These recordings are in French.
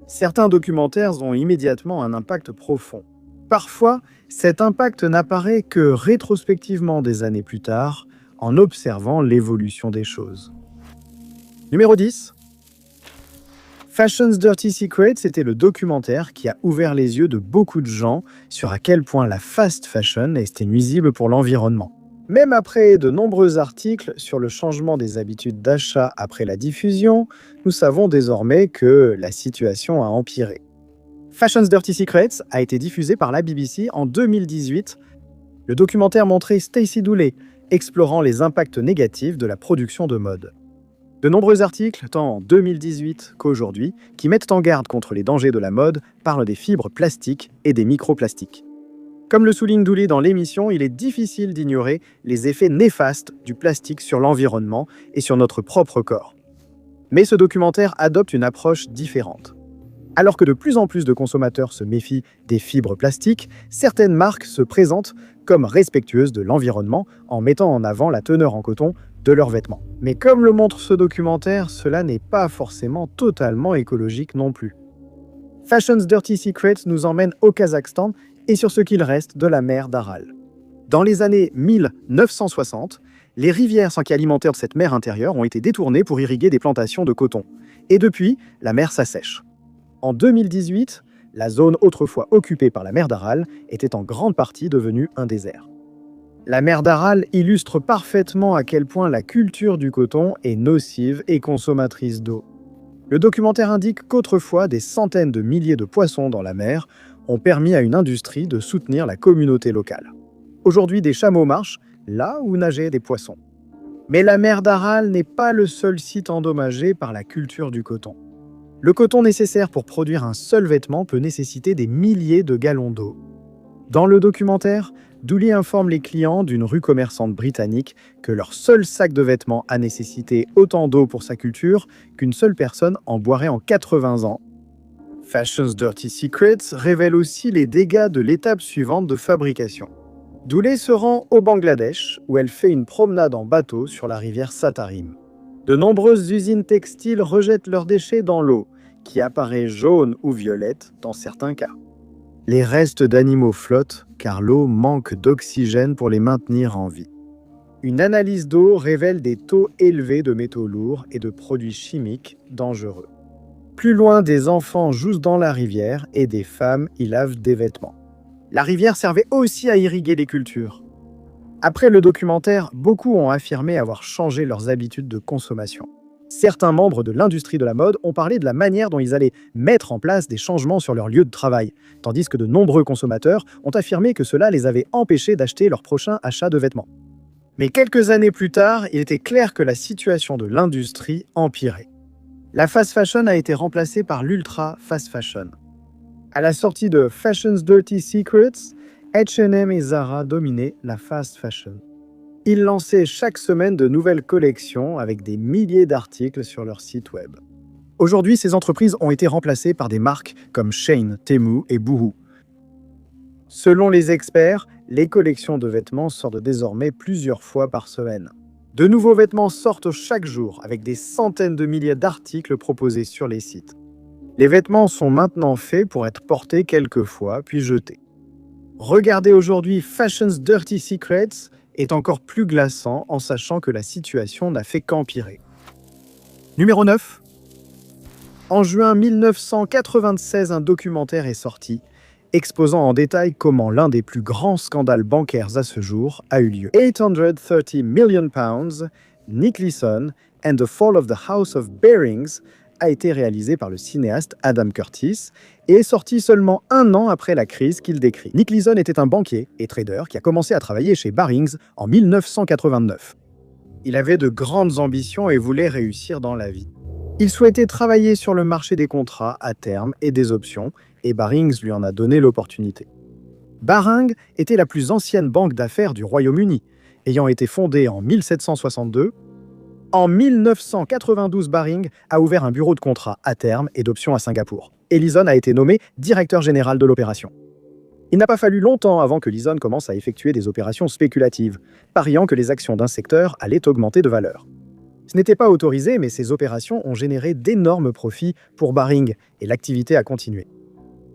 Certains documentaires ont immédiatement un impact profond. Parfois, cet impact n'apparaît que rétrospectivement des années plus tard, en observant l'évolution des choses. Numéro 10. Fashion's Dirty Secrets, c'était le documentaire qui a ouvert les yeux de beaucoup de gens sur à quel point la fast fashion était nuisible pour l'environnement. Même après de nombreux articles sur le changement des habitudes d'achat après la diffusion, nous savons désormais que la situation a empiré. Fashion's Dirty Secrets a été diffusé par la BBC en 2018. Le documentaire montrait Stacey Dooley explorant les impacts négatifs de la production de mode. De nombreux articles, tant en 2018 qu'aujourd'hui, qui mettent en garde contre les dangers de la mode, parlent des fibres plastiques et des microplastiques. Comme le souligne Dooley dans l'émission, il est difficile d'ignorer les effets néfastes du plastique sur l'environnement et sur notre propre corps. Mais ce documentaire adopte une approche différente. Alors que de plus en plus de consommateurs se méfient des fibres plastiques, certaines marques se présentent comme respectueuses de l'environnement en mettant en avant la teneur en coton de leurs vêtements. Mais comme le montre ce documentaire, cela n'est pas forcément totalement écologique non plus. Fashion's Dirty Secrets nous emmène au Kazakhstan et sur ce qu'il reste de la mer d'Aral. Dans les années 1960, les rivières qui alimentaient cette mer intérieure ont été détournées pour irriguer des plantations de coton. Et depuis, la mer s'assèche. En 2018, la zone autrefois occupée par la mer d'Aral était en grande partie devenue un désert. La mer d'Aral illustre parfaitement à quel point la culture du coton est nocive et consommatrice d'eau. Le documentaire indique qu'autrefois, des centaines de milliers de poissons dans la mer ont permis à une industrie de soutenir la communauté locale. Aujourd'hui, des chameaux marchent là où nageaient des poissons. Mais la mer d'Aral n'est pas le seul site endommagé par la culture du coton. Le coton nécessaire pour produire un seul vêtement peut nécessiter des milliers de gallons d'eau. Dans le documentaire, Dooley informe les clients d'une rue commerçante britannique que leur seul sac de vêtements a nécessité autant d'eau pour sa culture qu'une seule personne en boirait en 80 ans. Fashion's Dirty Secrets révèle aussi les dégâts de l'étape suivante de fabrication. Dooley se rend au Bangladesh, où elle fait une promenade en bateau sur la rivière Satarim. De nombreuses usines textiles rejettent leurs déchets dans l'eau, qui apparaît jaune ou violette dans certains cas. Les restes d'animaux flottent, car l'eau manque d'oxygène pour les maintenir en vie. Une analyse d'eau révèle des taux élevés de métaux lourds et de produits chimiques dangereux. Plus loin, des enfants jouent dans la rivière et des femmes y lavent des vêtements. La rivière servait aussi à irriguer les cultures. Après le documentaire, beaucoup ont affirmé avoir changé leurs habitudes de consommation. Certains membres de l'industrie de la mode ont parlé de la manière dont ils allaient mettre en place des changements sur leur lieu de travail, tandis que de nombreux consommateurs ont affirmé que cela les avait empêchés d'acheter leur prochain achat de vêtements. Mais quelques années plus tard, il était clair que la situation de l'industrie empirait. La fast fashion a été remplacée par l'ultra fast fashion. À la sortie de Fashion's Dirty Secrets, H&M et Zara dominaient la fast fashion. Ils lançaient chaque semaine de nouvelles collections avec des milliers d'articles sur leur site web. Aujourd'hui, ces entreprises ont été remplacées par des marques comme Shein, Temu et Boohoo. Selon les experts, les collections de vêtements sortent désormais plusieurs fois par semaine. De nouveaux vêtements sortent chaque jour avec des centaines de milliers d'articles proposés sur les sites. Les vêtements sont maintenant faits pour être portés quelques fois puis jetés. Regarder aujourd'hui Fashion's Dirty Secrets est encore plus glaçant en sachant que la situation n'a fait qu'empirer. Numéro 9. En juin 1996, un documentaire est sorti, exposant en détail comment l'un des plus grands scandales bancaires à ce jour a eu lieu. 830 million pounds, Nick Leeson and the Fall of the House of Barings a été réalisé par le cinéaste Adam Curtis et est sorti seulement 1 an après la crise qu'il décrit. Nick Leeson était un banquier et trader qui a commencé à travailler chez Barings en 1989. Il avait de grandes ambitions et voulait réussir dans la vie. Il souhaitait travailler sur le marché des contrats à terme et des options, et Barings lui en a donné l'opportunité. Barings était la plus ancienne banque d'affaires du Royaume-Uni, ayant été fondée en 1762. En 1992, Barings a ouvert un bureau de contrat à terme et d'options à Singapour. Et Leeson a été nommé directeur général de l'opération. Il n'a pas fallu longtemps avant que Leeson commence à effectuer des opérations spéculatives, pariant que les actions d'un secteur allaient augmenter de valeur. Ce n'était pas autorisé, mais ces opérations ont généré d'énormes profits pour Baring et l'activité a continué.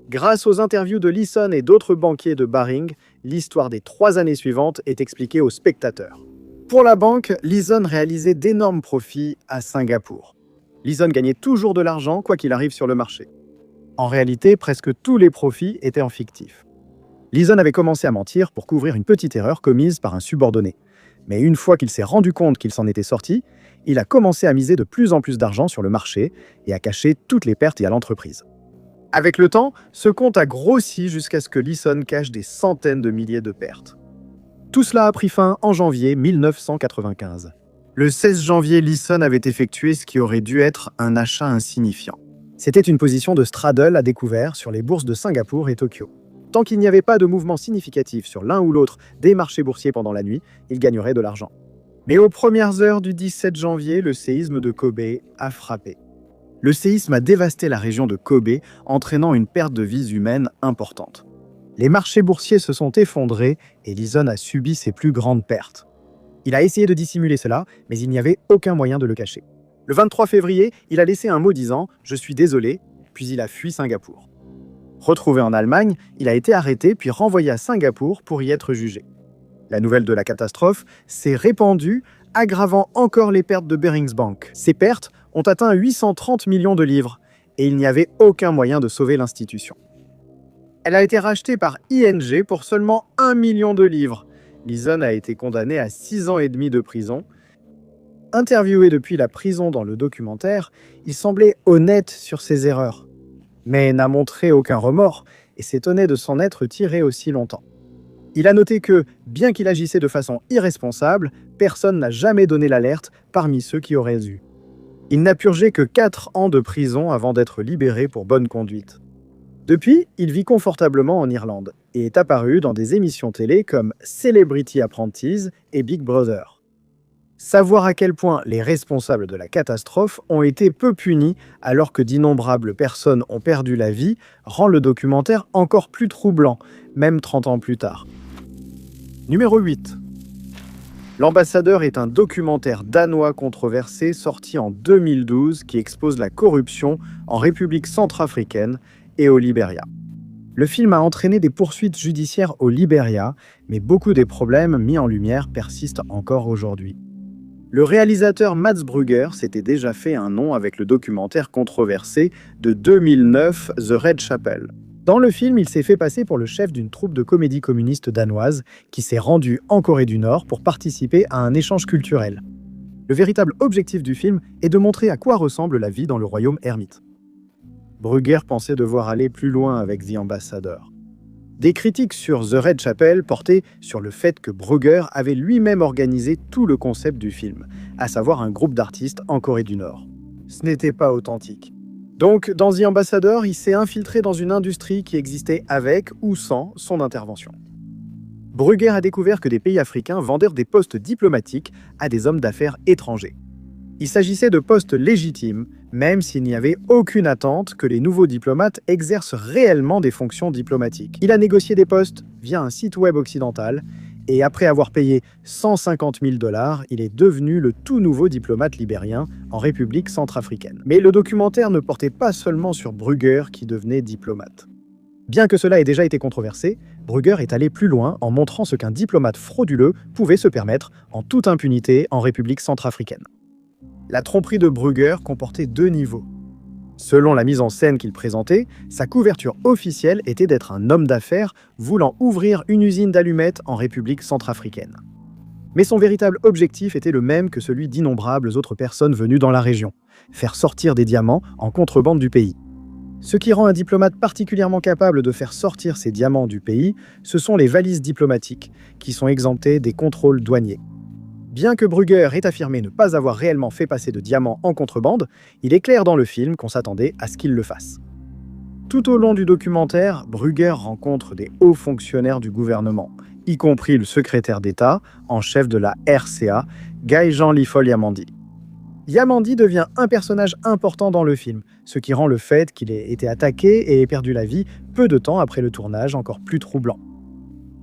Grâce aux interviews de Leeson et d'autres banquiers de Baring, l'histoire des 3 années suivantes est expliquée aux spectateurs. Pour la banque, Leeson réalisait d'énormes profits à Singapour. Leeson gagnait toujours de l'argent quoi qu'il arrive sur le marché. En réalité, presque tous les profits étaient en fictif. Leeson avait commencé à mentir pour couvrir une petite erreur commise par un subordonné. Mais une fois qu'il s'est rendu compte qu'il s'en était sorti, il a commencé à miser de plus en plus d'argent sur le marché et à cacher toutes les pertes à l'entreprise. Avec le temps, ce compte a grossi jusqu'à ce que Leeson cache des centaines de milliers de pertes. Tout cela a pris fin en janvier 1995. Le 16 janvier, Leeson avait effectué ce qui aurait dû être un achat insignifiant. C'était une position de straddle à découvert sur les bourses de Singapour et Tokyo. Tant qu'il n'y avait pas de mouvement significatif sur l'un ou l'autre des marchés boursiers pendant la nuit, il gagnerait de l'argent. Mais aux premières heures du 17 janvier, le séisme de Kobe a frappé. Le séisme a dévasté la région de Kobe, entraînant une perte de vies humaines importante. Les marchés boursiers se sont effondrés et Leeson a subi ses plus grandes pertes. Il a essayé de dissimuler cela, mais il n'y avait aucun moyen de le cacher. Le 23 février, il a laissé un mot disant « Je suis désolé », puis il a fui Singapour. Retrouvé en Allemagne, il a été arrêté puis renvoyé à Singapour pour y être jugé. La nouvelle de la catastrophe s'est répandue, aggravant encore les pertes de Barings Bank. Ces pertes ont atteint 830 millions de livres et il n'y avait aucun moyen de sauver l'institution. Elle a été rachetée par ING pour seulement 1 million de livres. Leeson a été condamné à 6 ans et demi de prison. Interviewé depuis la prison dans le documentaire, il semblait honnête sur ses erreurs, mais n'a montré aucun remords et s'étonnait de s'en être tiré aussi longtemps. Il a noté que, bien qu'il agissait de façon irresponsable, personne n'a jamais donné l'alerte parmi ceux qui auraient dû. Il n'a purgé que 4 ans de prison avant d'être libéré pour bonne conduite. Depuis, il vit confortablement en Irlande et est apparu dans des émissions télé comme Celebrity Apprentice et Big Brother. Savoir à quel point les responsables de la catastrophe ont été peu punis alors que d'innombrables personnes ont perdu la vie rend le documentaire encore plus troublant, même 30 ans plus tard. Numéro 8. L'Ambassadeur est un documentaire danois controversé sorti en 2012 qui expose la corruption en République centrafricaine et au Libéria. Le film a entraîné des poursuites judiciaires au Libéria, mais beaucoup des problèmes mis en lumière persistent encore aujourd'hui. Le réalisateur Mats Brugger s'était déjà fait un nom avec le documentaire controversé de 2009 The Red Chapel. Dans le film, il s'est fait passer pour le chef d'une troupe de comédie communiste danoise qui s'est rendue en Corée du Nord pour participer à un échange culturel. Le véritable objectif du film est de montrer à quoi ressemble la vie dans le royaume ermite. Brugger pensait devoir aller plus loin avec The Ambassador. Des critiques sur The Red Chapel portaient sur le fait que Brugger avait lui-même organisé tout le concept du film, à savoir un groupe d'artistes en Corée du Nord. Ce n'était pas authentique. Donc, dans The Ambassador, il s'est infiltré dans une industrie qui existait avec ou sans son intervention. Brugger a découvert que des pays africains vendaient des postes diplomatiques à des hommes d'affaires étrangers. Il s'agissait de postes légitimes, même s'il n'y avait aucune attente que les nouveaux diplomates exercent réellement des fonctions diplomatiques. Il a négocié des postes via un site web occidental, et après avoir payé 150 000 $, il est devenu le tout nouveau diplomate libérien en République centrafricaine. Mais le documentaire ne portait pas seulement sur Brugger qui devenait diplomate. Bien que cela ait déjà été controversé, Brugger est allé plus loin en montrant ce qu'un diplomate frauduleux pouvait se permettre en toute impunité en République centrafricaine. La tromperie de Brugger comportait 2 niveaux. Selon la mise en scène qu'il présentait, sa couverture officielle était d'être un homme d'affaires voulant ouvrir une usine d'allumettes en République centrafricaine. Mais son véritable objectif était le même que celui d'innombrables autres personnes venues dans la région, faire sortir des diamants en contrebande du pays. Ce qui rend un diplomate particulièrement capable de faire sortir ces diamants du pays, ce sont les valises diplomatiques, qui sont exemptées des contrôles douaniers. Bien que Brugger ait affirmé ne pas avoir réellement fait passer de diamants en contrebande, il est clair dans le film qu'on s'attendait à ce qu'il le fasse. Tout au long du documentaire, Brugger rencontre des hauts fonctionnaires du gouvernement, y compris le secrétaire d'État en chef de la RCA, Guy Jean Lifol Yamandi. Yamandi devient un personnage important dans le film, ce qui rend le fait qu'il ait été attaqué et ait perdu la vie peu de temps après le tournage encore plus troublant.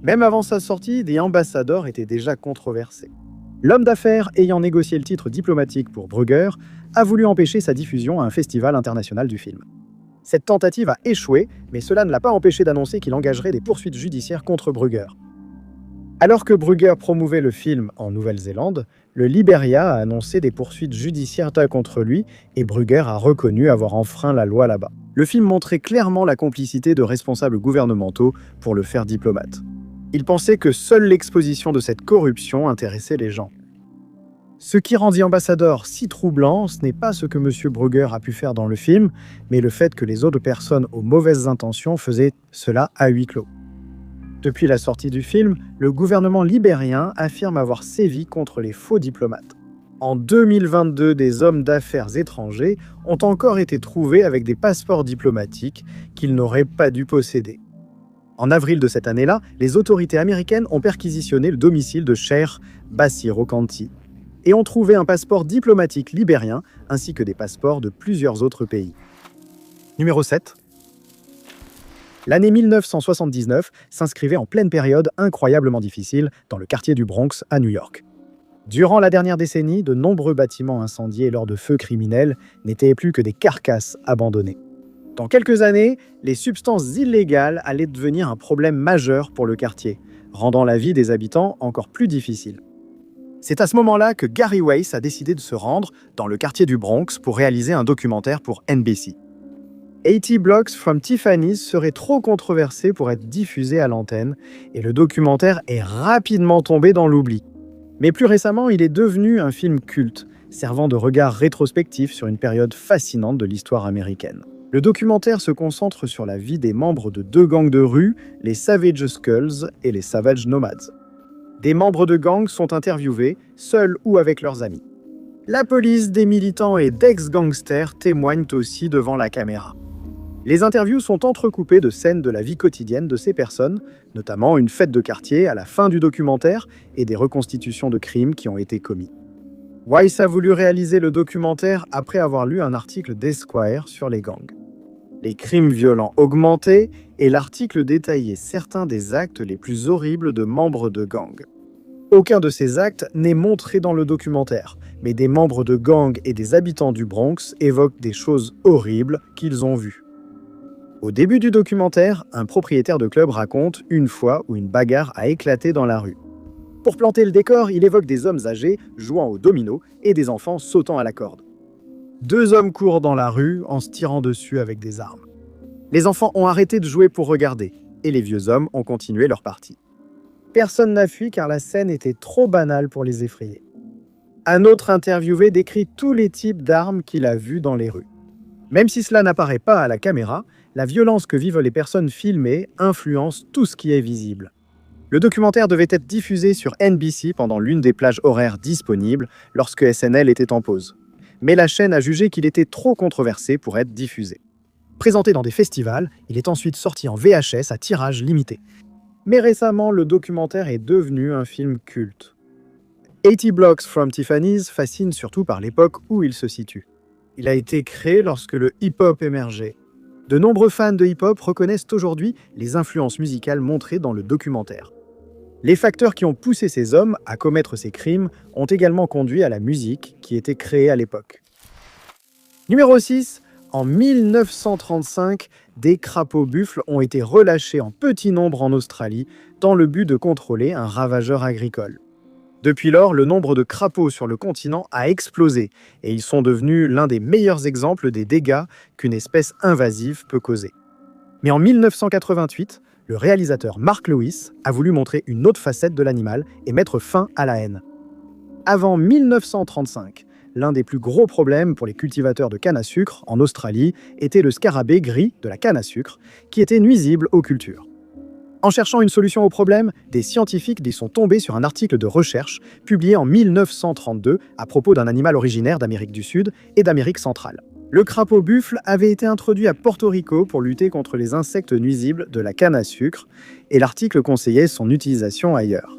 Même avant sa sortie, The Ambassador était déjà controversé. L'homme d'affaires ayant négocié le titre diplomatique pour Brugger a voulu empêcher sa diffusion à un festival international du film. Cette tentative a échoué, mais cela ne l'a pas empêché d'annoncer qu'il engagerait des poursuites judiciaires contre Brugger. Alors que Brugger promouvait le film en Nouvelle-Zélande, le Liberia a annoncé des poursuites judiciaires contre lui et Brugger a reconnu avoir enfreint la loi là-bas. Le film montrait clairement la complicité de responsables gouvernementaux pour le faire diplomate. Il pensait que seule l'exposition de cette corruption intéressait les gens. Ce qui rendit Ambassador si troublant, ce n'est pas ce que M. Brugger a pu faire dans le film, mais le fait que les autres personnes aux mauvaises intentions faisaient cela à huis clos. Depuis la sortie du film, le gouvernement libérien affirme avoir sévi contre les faux diplomates. En 2022, des hommes d'affaires étrangers ont encore été trouvés avec des passeports diplomatiques qu'ils n'auraient pas dû posséder. En avril de cette année-là, les autorités américaines ont perquisitionné le domicile de Cheikh Bassirou Kanti et ont trouvé un passeport diplomatique libérien ainsi que des passeports de plusieurs autres pays. Numéro 7. L'année 1979 s'inscrivait en pleine période incroyablement difficile dans le quartier du Bronx à New York. Durant la dernière décennie, de nombreux bâtiments incendiés lors de feux criminels n'étaient plus que des carcasses abandonnées. Dans quelques années, les substances illégales allaient devenir un problème majeur pour le quartier, rendant la vie des habitants encore plus difficile. C'est à ce moment-là que Gary Weiss a décidé de se rendre dans le quartier du Bronx pour réaliser un documentaire pour NBC. 80 Blocks from Tiffany's serait trop controversé pour être diffusé à l'antenne et le documentaire est rapidement tombé dans l'oubli. Mais plus récemment, il est devenu un film culte, servant de regard rétrospectif sur une période fascinante de l'histoire américaine. Le documentaire se concentre sur la vie des membres de deux gangs de rue, les Savage Skulls et les Savage Nomads. Des membres de gangs sont interviewés, seuls ou avec leurs amis. La police, des militants et d'ex-gangsters témoignent aussi devant la caméra. Les interviews sont entrecoupées de scènes de la vie quotidienne de ces personnes, notamment une fête de quartier à la fin du documentaire et des reconstitutions de crimes qui ont été commis. Weiss a voulu réaliser le documentaire après avoir lu un article d'Esquire sur les gangs. Les crimes violents augmentaient et l'article détaillait certains des actes les plus horribles de membres de gangs. Aucun de ces actes n'est montré dans le documentaire, mais des membres de gangs et des habitants du Bronx évoquent des choses horribles qu'ils ont vues. Au début du documentaire, un propriétaire de club raconte une fois où une bagarre a éclaté dans la rue. Pour planter le décor, il évoque des hommes âgés jouant au domino et des enfants sautant à la corde. Deux hommes courent dans la rue en se tirant dessus avec des armes. Les enfants ont arrêté de jouer pour regarder, et les vieux hommes ont continué leur partie. Personne n'a fui car la scène était trop banale pour les effrayer. Un autre interviewé décrit tous les types d'armes qu'il a vues dans les rues. Même si cela n'apparaît pas à la caméra, la violence que vivent les personnes filmées influence tout ce qui est visible. Le documentaire devait être diffusé sur NBC pendant l'une des plages horaires disponibles lorsque SNL était en pause. Mais la chaîne a jugé qu'il était trop controversé pour être diffusé. Présenté dans des festivals, il est ensuite sorti en VHS à tirage limité. Mais récemment, le documentaire est devenu un film culte. 80 Blocks from Tiffany's fascine surtout par l'époque où il se situe. Il a été créé lorsque le hip-hop émergeait. De nombreux fans de hip-hop reconnaissent aujourd'hui les influences musicales montrées dans le documentaire. Les facteurs qui ont poussé ces hommes à commettre ces crimes ont également conduit à la musique qui était créée à l'époque. Numéro 6. En 1935, des crapauds buffles ont été relâchés en petit nombre en Australie dans le but de contrôler un ravageur agricole. Depuis lors, le nombre de crapauds sur le continent a explosé et ils sont devenus l'un des meilleurs exemples des dégâts qu'une espèce invasive peut causer. Mais en 1988, le réalisateur Mark Lewis a voulu montrer une autre facette de l'animal et mettre fin à la haine. Avant 1935, l'un des plus gros problèmes pour les cultivateurs de canne à sucre en Australie était le scarabée gris de la canne à sucre, qui était nuisible aux cultures. En cherchant une solution au problème, des scientifiques y sont tombés sur un article de recherche publié en 1932 à propos d'un animal originaire d'Amérique du Sud et d'Amérique centrale. Le crapaud buffle avait été introduit à Porto Rico pour lutter contre les insectes nuisibles de la canne à sucre et l'article conseillait son utilisation ailleurs.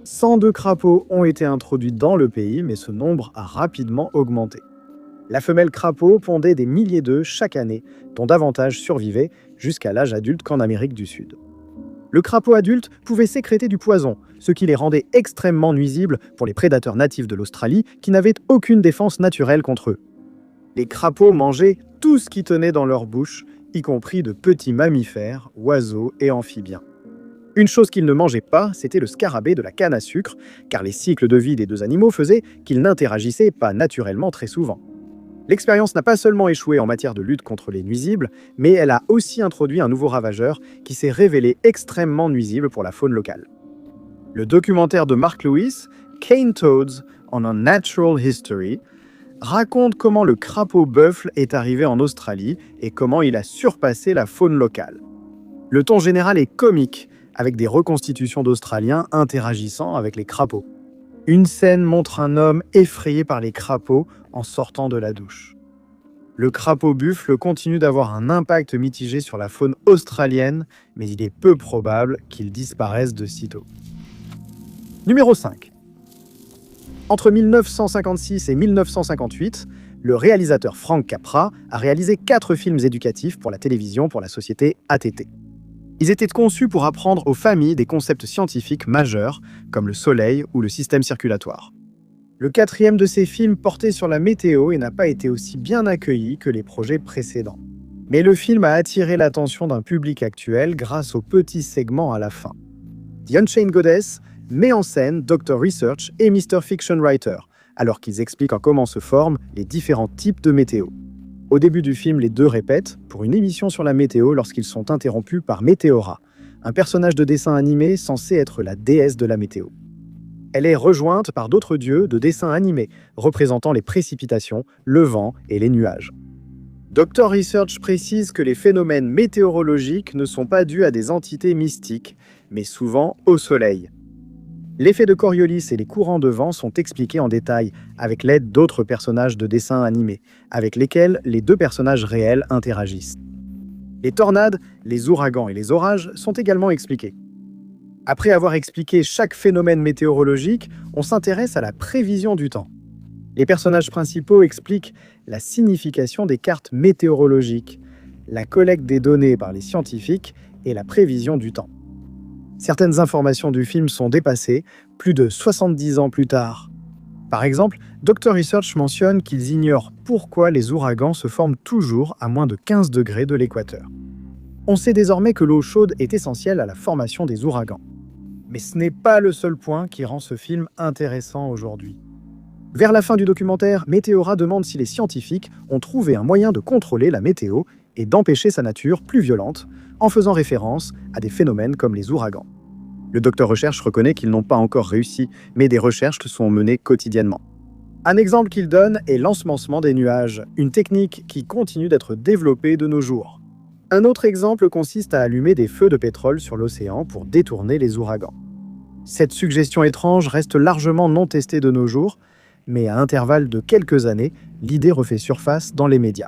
102 crapauds ont été introduits dans le pays, mais ce nombre a rapidement augmenté. La femelle crapaud pondait des milliers d'œufs chaque année, dont davantage survivaient jusqu'à l'âge adulte qu'en Amérique du Sud. Le crapaud adulte pouvait sécréter du poison, ce qui les rendait extrêmement nuisibles pour les prédateurs natifs de l'Australie qui n'avaient aucune défense naturelle contre eux. Les crapauds mangeaient tout ce qui tenait dans leur bouche, y compris de petits mammifères, oiseaux et amphibiens. Une chose qu'ils ne mangeaient pas, c'était le scarabée de la canne à sucre, car les cycles de vie des deux animaux faisaient qu'ils n'interagissaient pas naturellement très souvent. L'expérience n'a pas seulement échoué en matière de lutte contre les nuisibles, mais elle a aussi introduit un nouveau ravageur qui s'est révélé extrêmement nuisible pour la faune locale. Le documentaire de Mark Lewis, Cane Toads on a Natural History, raconte comment le crapaud buffle est arrivé en Australie et comment il a surpassé la faune locale. Le ton général est comique, avec des reconstitutions d'Australiens interagissant avec les crapauds. Une scène montre un homme effrayé par les crapauds en sortant de la douche. Le crapaud buffle continue d'avoir un impact mitigé sur la faune australienne, mais il est peu probable qu'il disparaisse de sitôt. Numéro 5. Entre 1956 et 1958, le réalisateur Frank Capra a réalisé 4 films éducatifs pour la télévision pour la société ATT. Ils étaient conçus pour apprendre aux familles des concepts scientifiques majeurs, comme le soleil ou le système circulatoire. Le 4e de ces films portait sur la météo et n'a pas été aussi bien accueilli que les projets précédents. Mais le film a attiré l'attention d'un public actuel grâce au petit segment à la fin. The Unchained Goddess met en scène Dr. Research et Mr. Fiction Writer, alors qu'ils expliquent en comment se forment les différents types de météo. Au début du film, les deux répètent pour une émission sur la météo lorsqu'ils sont interrompus par Météora, un personnage de dessin animé censé être la déesse de la météo. Elle est rejointe par d'autres dieux de dessins animés, représentant les précipitations, le vent et les nuages. Dr. Research précise que les phénomènes météorologiques ne sont pas dus à des entités mystiques, mais souvent au soleil. L'effet de Coriolis et les courants de vent sont expliqués en détail avec l'aide d'autres personnages de dessins animés, avec lesquels les deux personnages réels interagissent. Les tornades, les ouragans et les orages sont également expliqués. Après avoir expliqué chaque phénomène météorologique, on s'intéresse à la prévision du temps. Les personnages principaux expliquent la signification des cartes météorologiques, la collecte des données par les scientifiques et la prévision du temps. Certaines informations du film sont dépassées, plus de 70 ans plus tard. Par exemple, Dr. Research mentionne qu'ils ignorent pourquoi les ouragans se forment toujours à moins de 15 degrés de l'équateur. On sait désormais que l'eau chaude est essentielle à la formation des ouragans. Mais ce n'est pas le seul point qui rend ce film intéressant aujourd'hui. Vers la fin du documentaire, Météora demande si les scientifiques ont trouvé un moyen de contrôler la météo et d'empêcher sa nature plus violente, en faisant référence à des phénomènes comme les ouragans. Le docteur Recherche reconnaît qu'ils n'ont pas encore réussi, mais des recherches sont menées quotidiennement. Un exemple qu'il donne est l'ensemencement des nuages, une technique qui continue d'être développée de nos jours. Un autre exemple consiste à allumer des feux de pétrole sur l'océan pour détourner les ouragans. Cette suggestion étrange reste largement non testée de nos jours, mais à intervalles de quelques années, l'idée refait surface dans les médias.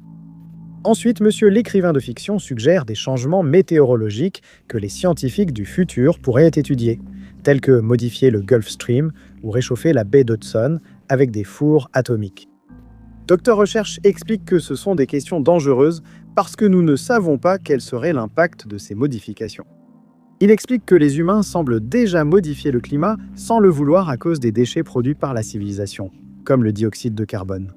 Ensuite, monsieur l'écrivain de fiction suggère des changements météorologiques que les scientifiques du futur pourraient étudier, tels que modifier le Gulf Stream ou réchauffer la baie d'Hudson avec des fours atomiques. Dr. Recherche explique que ce sont des questions dangereuses parce que nous ne savons pas quel serait l'impact de ces modifications. Il explique que les humains semblent déjà modifier le climat sans le vouloir à cause des déchets produits par la civilisation, comme le dioxyde de carbone.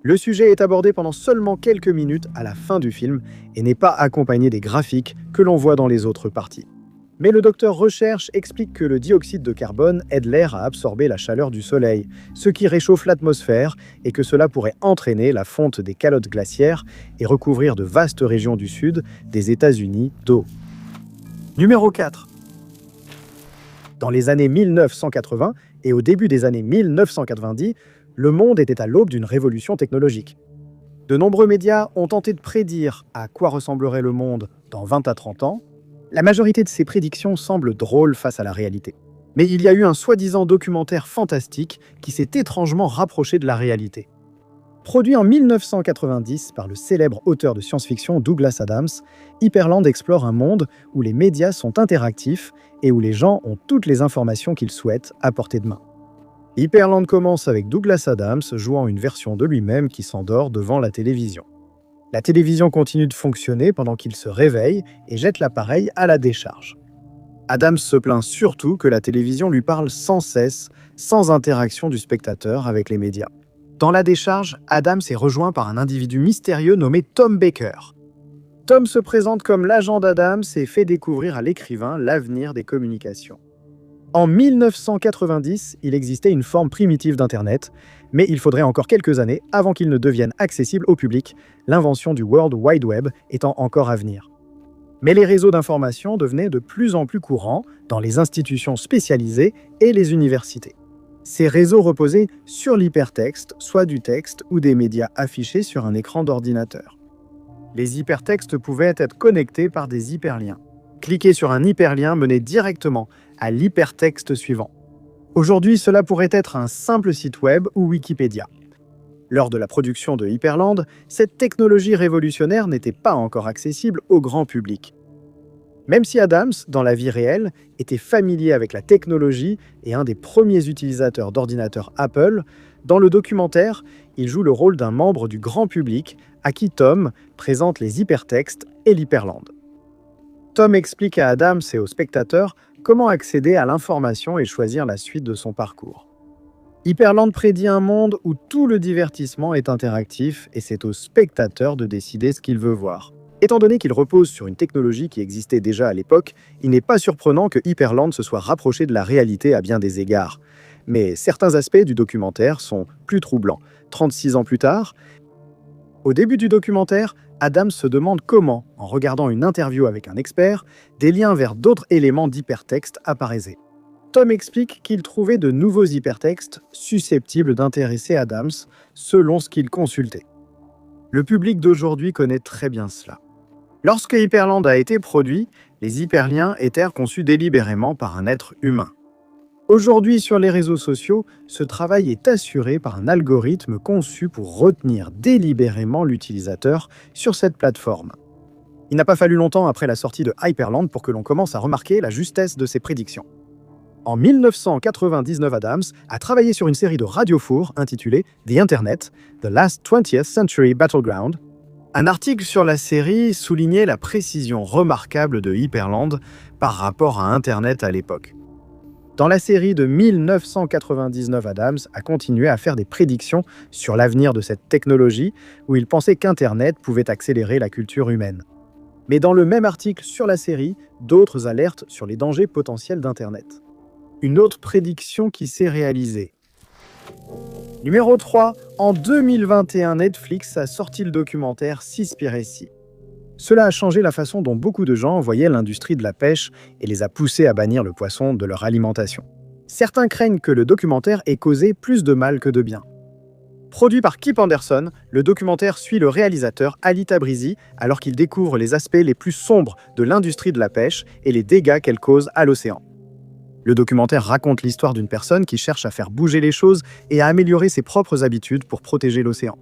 Le sujet est abordé pendant seulement quelques minutes à la fin du film et n'est pas accompagné des graphiques que l'on voit dans les autres parties. Mais le docteur Recherche explique que le dioxyde de carbone aide l'air à absorber la chaleur du soleil, ce qui réchauffe l'atmosphère et que cela pourrait entraîner la fonte des calottes glaciaires et recouvrir de vastes régions du sud des États-Unis d'eau. Numéro 4. Dans les années 1980 et au début des années 1990, le monde était à l'aube d'une révolution technologique. De nombreux médias ont tenté de prédire à quoi ressemblerait le monde dans 20 à 30 ans. La majorité de ces prédictions semblent drôles face à la réalité. Mais il y a eu un soi-disant documentaire fantastique qui s'est étrangement rapproché de la réalité. Produit en 1990 par le célèbre auteur de science-fiction Douglas Adams, Hyperland explore un monde où les médias sont interactifs et où les gens ont toutes les informations qu'ils souhaitent à portée de main. Hyperland commence avec Douglas Adams jouant une version de lui-même qui s'endort devant la télévision. La télévision continue de fonctionner pendant qu'il se réveille et jette l'appareil à la décharge. Adams se plaint surtout que la télévision lui parle sans cesse, sans interaction du spectateur avec les médias. Dans la décharge, Adams est rejoint par un individu mystérieux nommé Tom Baker. Tom se présente comme l'agent d'Adams et fait découvrir à l'écrivain l'avenir des communications. En 1990, il existait une forme primitive d'Internet, mais il faudrait encore quelques années avant qu'il ne devienne accessible au public, l'invention du World Wide Web étant encore à venir. Mais les réseaux d'information devenaient de plus en plus courants dans les institutions spécialisées et les universités. Ces réseaux reposaient sur l'hypertexte, soit du texte ou des médias affichés sur un écran d'ordinateur. Les hypertextes pouvaient être connectés par des hyperliens. Cliquer sur un hyperlien menait directement à l'hypertexte suivant. Aujourd'hui, cela pourrait être un simple site web ou Wikipédia. Lors de la production de Hyperland, cette technologie révolutionnaire n'était pas encore accessible au grand public. Même si Adams, dans la vie réelle, était familier avec la technologie et un des premiers utilisateurs d'ordinateurs Apple, dans le documentaire, il joue le rôle d'un membre du grand public à qui Tom présente les hypertextes et l'Hyperland. Tom explique à Adams et aux spectateurs comment accéder à l'information et choisir la suite de son parcours. Hyperland prédit un monde où tout le divertissement est interactif et c'est au spectateur de décider ce qu'il veut voir. Étant donné qu'il repose sur une technologie qui existait déjà à l'époque, il n'est pas surprenant que Hyperland se soit rapproché de la réalité à bien des égards. Mais certains aspects du documentaire sont plus troublants. 36 ans plus tard, au début du documentaire, Adams se demande comment, en regardant une interview avec un expert, des liens vers d'autres éléments d'hypertexte apparaissaient. Tom explique qu'il trouvait de nouveaux hypertextes susceptibles d'intéresser Adams selon ce qu'il consultait. Le public d'aujourd'hui connaît très bien cela. Lorsque Hyperland a été produit, les hyperliens étaient conçus délibérément par un être humain. Aujourd'hui, sur les réseaux sociaux, ce travail est assuré par un algorithme conçu pour retenir délibérément l'utilisateur sur cette plateforme. Il n'a pas fallu longtemps après la sortie de Hyperland pour que l'on commence à remarquer la justesse de ses prédictions. En 1999, Adams a travaillé sur une série de radiofours intitulée The Internet, The Last 20th Century Battleground. Un article sur la série soulignait la précision remarquable de Hyperland par rapport à Internet à l'époque. Dans la série de 1999, Adams a continué à faire des prédictions sur l'avenir de cette technologie où il pensait qu'Internet pouvait accélérer la culture humaine. Mais dans le même article sur la série, d'autres alertent sur les dangers potentiels d'Internet. Une autre prédiction qui s'est réalisée. Numéro 3. En 2021, Netflix a sorti le documentaire Seaspiracy. Cela a changé la façon dont beaucoup de gens voyaient l'industrie de la pêche et les a poussés à bannir le poisson de leur alimentation. Certains craignent que le documentaire ait causé plus de mal que de bien. Produit par Kip Anderson, le documentaire suit le réalisateur Ali Tabrizi alors qu'il découvre les aspects les plus sombres de l'industrie de la pêche et les dégâts qu'elle cause à l'océan. Le documentaire raconte l'histoire d'une personne qui cherche à faire bouger les choses et à améliorer ses propres habitudes pour protéger l'océan.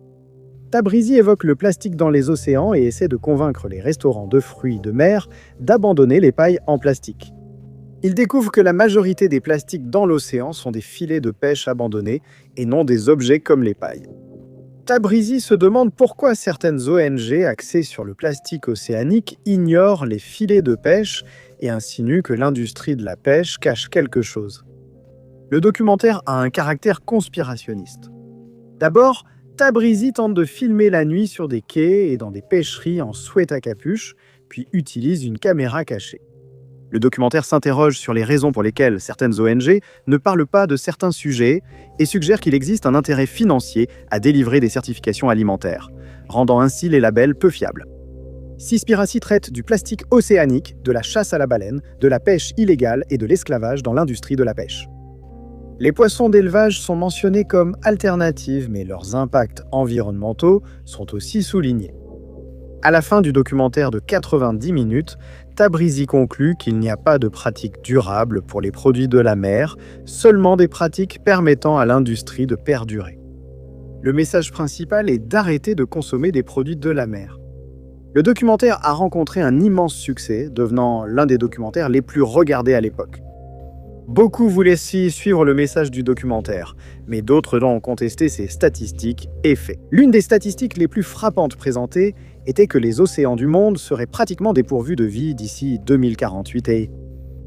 Tabrizi évoque le plastique dans les océans et essaie de convaincre les restaurants de fruits de mer d'abandonner les pailles en plastique. Il découvre que la majorité des plastiques dans l'océan sont des filets de pêche abandonnés et non des objets comme les pailles. Tabrizi se demande pourquoi certaines ONG axées sur le plastique océanique ignorent les filets de pêche et insinue que l'industrie de la pêche cache quelque chose. Le documentaire a un caractère conspirationniste. D'abord, Tabrizi tente de filmer la nuit sur des quais et dans des pêcheries en sweat à capuche, puis utilise une caméra cachée. Le documentaire s'interroge sur les raisons pour lesquelles certaines ONG ne parlent pas de certains sujets et suggère qu'il existe un intérêt financier à délivrer des certifications alimentaires, rendant ainsi les labels peu fiables. Seaspiracy traite du plastique océanique, de la chasse à la baleine, de la pêche illégale et de l'esclavage dans l'industrie de la pêche. Les poissons d'élevage sont mentionnés comme alternatives, mais leurs impacts environnementaux sont aussi soulignés. À la fin du documentaire de 90 minutes, Tabrizi conclut qu'il n'y a pas de pratiques durables pour les produits de la mer, seulement des pratiques permettant à l'industrie de perdurer. Le message principal est d'arrêter de consommer des produits de la mer. Le documentaire a rencontré un immense succès, devenant l'un des documentaires les plus regardés à l'époque. Beaucoup voulaient suivre le message du documentaire, mais d'autres ont contesté ses statistiques et faits. L'une des statistiques les plus frappantes présentées était que les océans du monde seraient pratiquement dépourvus de vie d'ici 2048 et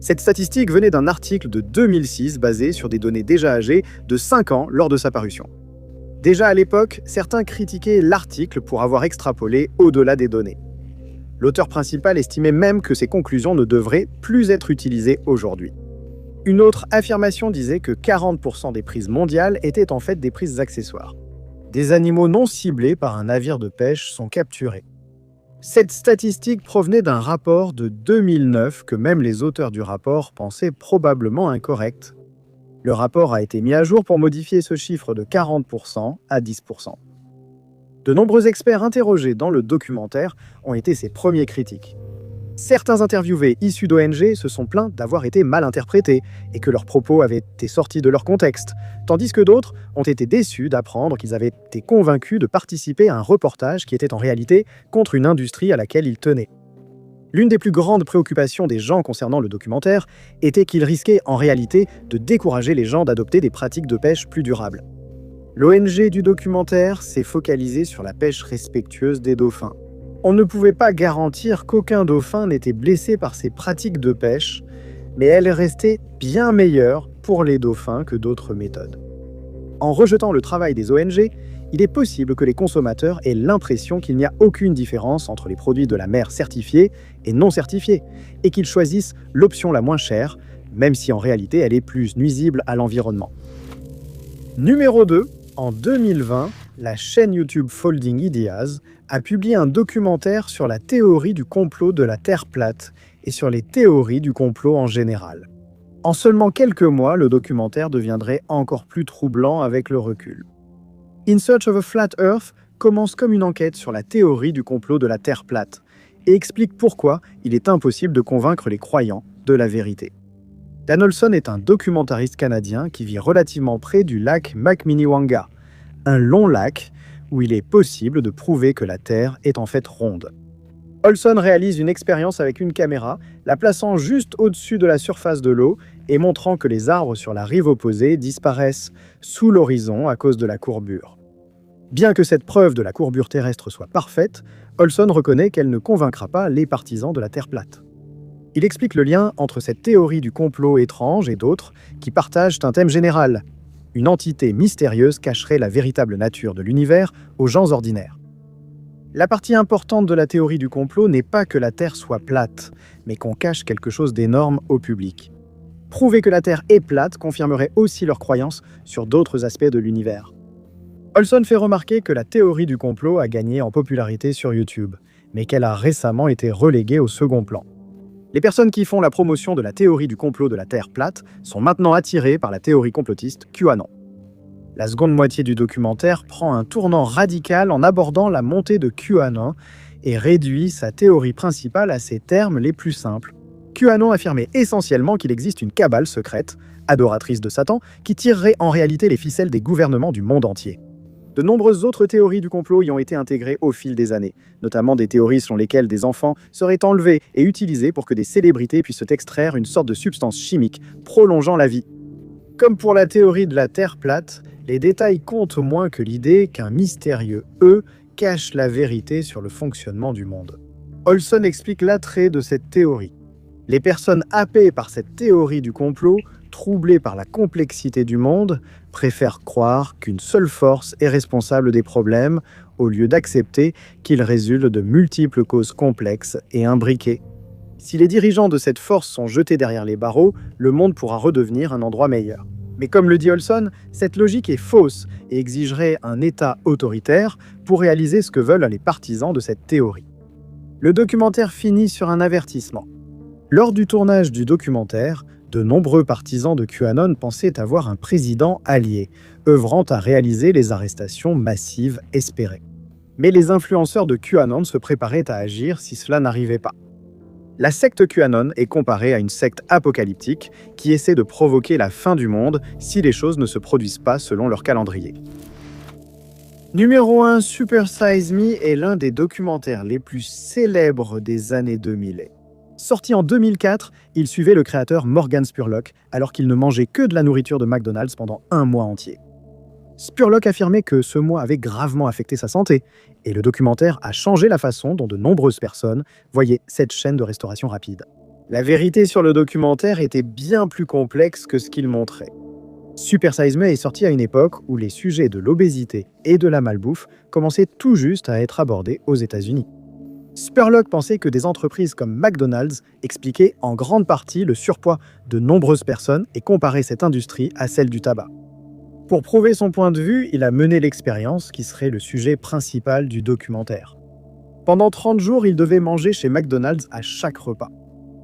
Cette statistique venait d'un article de 2006 basé sur des données déjà âgées de 5 ans lors de sa parution. Déjà à l'époque, certains critiquaient l'article pour avoir extrapolé au-delà des données. L'auteur principal estimait même que ces conclusions ne devraient plus être utilisées aujourd'hui. Une autre affirmation disait que 40% des prises mondiales étaient en fait des prises accessoires. Des animaux non ciblés par un navire de pêche sont capturés. Cette statistique provenait d'un rapport de 2009 que même les auteurs du rapport pensaient probablement incorrect. Le rapport a été mis à jour pour modifier ce chiffre de 40% à 10%. De nombreux experts interrogés dans le documentaire ont été ses premiers critiques. Certains interviewés issus d'ONG se sont plaints d'avoir été mal interprétés et que leurs propos avaient été sortis de leur contexte, tandis que d'autres ont été déçus d'apprendre qu'ils avaient été convaincus de participer à un reportage qui était en réalité contre une industrie à laquelle ils tenaient. L'une des plus grandes préoccupations des gens concernant le documentaire était qu'il risquait en réalité de décourager les gens d'adopter des pratiques de pêche plus durables. L'ONG du documentaire s'est focalisée sur la pêche respectueuse des dauphins. On ne pouvait pas garantir qu'aucun dauphin n'était blessé par ces pratiques de pêche, mais elles restaient bien meilleures pour les dauphins que d'autres méthodes. En rejetant le travail des ONG, il est possible que les consommateurs aient l'impression qu'il n'y a aucune différence entre les produits de la mer certifiés et non certifiés, et qu'ils choisissent l'option la moins chère, même si en réalité elle est plus nuisible à l'environnement. Numéro 2, en 2020, la chaîne YouTube Folding Ideas a publié un documentaire sur la théorie du complot de la Terre plate et sur les théories du complot en général. En seulement quelques mois, le documentaire deviendrait encore plus troublant avec le recul. In Search of a Flat Earth commence comme une enquête sur la théorie du complot de la Terre plate et explique pourquoi il est impossible de convaincre les croyants de la vérité. Dan Olson est un documentariste canadien qui vit relativement près du lac Makminiwanga, un long lac où il est possible de prouver que la Terre est en fait ronde. Olson réalise une expérience avec une caméra, la plaçant juste au-dessus de la surface de l'eau et montrant que les arbres sur la rive opposée disparaissent sous l'horizon à cause de la courbure. Bien que cette preuve de la courbure terrestre soit parfaite, Olson reconnaît qu'elle ne convaincra pas les partisans de la Terre plate. Il explique le lien entre cette théorie du complot étrange et d'autres qui partagent un thème général. Une entité mystérieuse cacherait la véritable nature de l'univers aux gens ordinaires. La partie importante de la théorie du complot n'est pas que la Terre soit plate, mais qu'on cache quelque chose d'énorme au public. Prouver que la Terre est plate confirmerait aussi leur croyance sur d'autres aspects de l'univers. Olson fait remarquer que la théorie du complot a gagné en popularité sur YouTube, mais qu'elle a récemment été reléguée au second plan. Les personnes qui font la promotion de la théorie du complot de la Terre plate sont maintenant attirées par la théorie complotiste QAnon. La seconde moitié du documentaire prend un tournant radical en abordant la montée de QAnon et réduit sa théorie principale à ses termes les plus simples. QAnon affirmait essentiellement qu'il existe une cabale secrète, adoratrice de Satan, qui tirerait en réalité les ficelles des gouvernements du monde entier. De nombreuses autres théories du complot y ont été intégrées au fil des années, notamment des théories selon lesquelles des enfants seraient enlevés et utilisés pour que des célébrités puissent extraire une sorte de substance chimique prolongeant la vie. Comme pour la théorie de la Terre plate, les détails comptent moins que l'idée qu'un mystérieux « eux » cache la vérité sur le fonctionnement du monde. Olson explique l'attrait de cette théorie. Les personnes happées par cette théorie du complot, troublées par la complexité du monde, préfèrent croire qu'une seule force est responsable des problèmes, au lieu d'accepter qu'ils résultent de multiples causes complexes et imbriquées. Si les dirigeants de cette force sont jetés derrière les barreaux, le monde pourra redevenir un endroit meilleur. Mais comme le dit Olson, cette logique est fausse et exigerait un État autoritaire pour réaliser ce que veulent les partisans de cette théorie. Le documentaire finit sur un avertissement. Lors du tournage du documentaire, de nombreux partisans de QAnon pensaient avoir un président allié, œuvrant à réaliser les arrestations massives espérées. Mais les influenceurs de QAnon se préparaient à agir si cela n'arrivait pas. La secte QAnon est comparée à une secte apocalyptique qui essaie de provoquer la fin du monde si les choses ne se produisent pas selon leur calendrier. Numéro 1, Super Size Me est l'un des documentaires les plus célèbres des années 2000. Sorti en 2004, il suivait le créateur Morgan Spurlock alors qu'il ne mangeait que de la nourriture de McDonald's pendant un mois entier. Spurlock affirmait que ce mois avait gravement affecté sa santé, et le documentaire a changé la façon dont de nombreuses personnes voyaient cette chaîne de restauration rapide. La vérité sur le documentaire était bien plus complexe que ce qu'il montrait. Super Size Me est sorti à une époque où les sujets de l'obésité et de la malbouffe commençaient tout juste à être abordés aux États-Unis. Spurlock pensait que des entreprises comme McDonald's expliquaient en grande partie le surpoids de nombreuses personnes et comparait cette industrie à celle du tabac. Pour prouver son point de vue, il a mené l'expérience qui serait le sujet principal du documentaire. Pendant 30 jours, il devait manger chez McDonald's à chaque repas.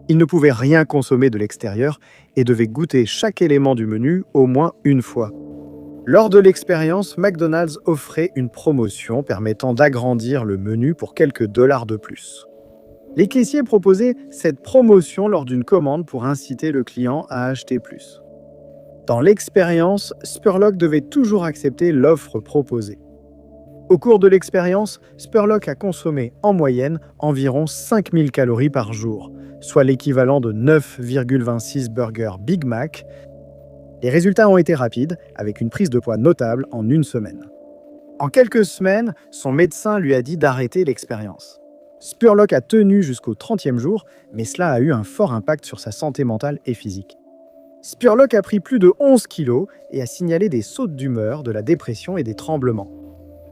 Il ne pouvait rien consommer de l'extérieur et devait goûter chaque élément du menu au moins une fois. Lors de l'expérience, McDonald's offrait une promotion permettant d'agrandir le menu pour quelques dollars de plus. Les caissiers proposaient cette promotion lors d'une commande pour inciter le client à acheter plus. Dans l'expérience, Spurlock devait toujours accepter l'offre proposée. Au cours de l'expérience, Spurlock a consommé en moyenne environ 5000 calories par jour, soit l'équivalent de 9,26 burgers Big Mac. Les résultats ont été rapides, avec une prise de poids notable en une semaine. En quelques semaines, son médecin lui a dit d'arrêter l'expérience. Spurlock a tenu jusqu'au 30e jour, mais cela a eu un fort impact sur sa santé mentale et physique. Spurlock a pris plus de 11 kilos et a signalé des sautes d'humeur, de la dépression et des tremblements.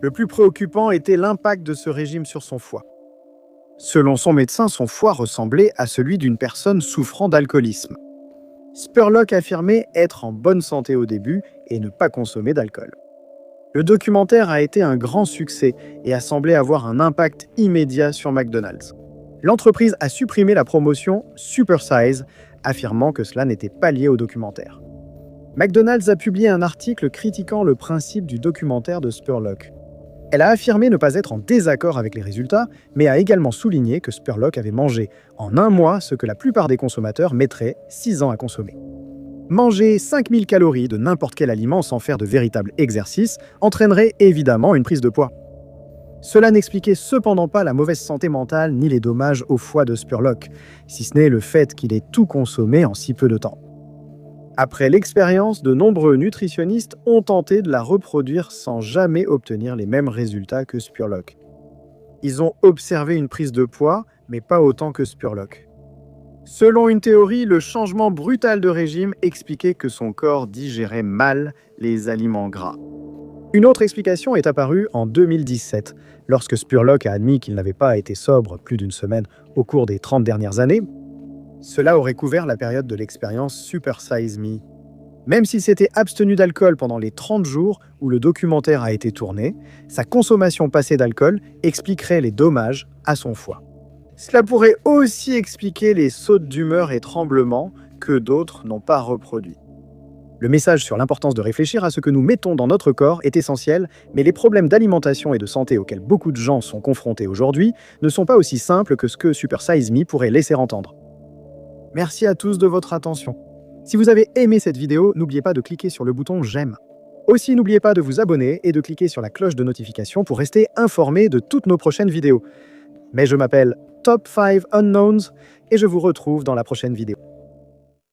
Le plus préoccupant était l'impact de ce régime sur son foie. Selon son médecin, son foie ressemblait à celui d'une personne souffrant d'alcoolisme. Spurlock affirmait être en bonne santé au début et ne pas consommer d'alcool. Le documentaire a été un grand succès et a semblé avoir un impact immédiat sur McDonald's. L'entreprise a supprimé la promotion Super Size, affirmant que cela n'était pas lié au documentaire. McDonald's a publié un article critiquant le principe du documentaire de Spurlock. Elle a affirmé ne pas être en désaccord avec les résultats, mais a également souligné que Spurlock avait mangé en un mois ce que la plupart des consommateurs mettraient 6 ans à consommer. Manger 5000 calories de n'importe quel aliment sans faire de véritable exercice entraînerait évidemment une prise de poids. Cela n'expliquait cependant pas la mauvaise santé mentale ni les dommages au foie de Spurlock, si ce n'est le fait qu'il ait tout consommé en si peu de temps. Après l'expérience, de nombreux nutritionnistes ont tenté de la reproduire sans jamais obtenir les mêmes résultats que Spurlock. Ils ont observé une prise de poids, mais pas autant que Spurlock. Selon une théorie, le changement brutal de régime expliquait que son corps digérait mal les aliments gras. Une autre explication est apparue en 2017, lorsque Spurlock a admis qu'il n'avait pas été sobre plus d'une semaine au cours des 30 dernières années. Cela aurait couvert la période de l'expérience Super Size Me. Même s'il s'était abstenu d'alcool pendant les 30 jours où le documentaire a été tourné, sa consommation passée d'alcool expliquerait les dommages à son foie. Cela pourrait aussi expliquer les sautes d'humeur et tremblements que d'autres n'ont pas reproduits. Le message sur l'importance de réfléchir à ce que nous mettons dans notre corps est essentiel, mais les problèmes d'alimentation et de santé auxquels beaucoup de gens sont confrontés aujourd'hui ne sont pas aussi simples que ce que Super Size Me pourrait laisser entendre. Merci à tous de votre attention. Si vous avez aimé cette vidéo, n'oubliez pas de cliquer sur le bouton j'aime. Aussi, n'oubliez pas de vous abonner et de cliquer sur la cloche de notification pour rester informé de toutes nos prochaines vidéos. Mais je m'appelle Top 5 Unknowns et je vous retrouve dans la prochaine vidéo.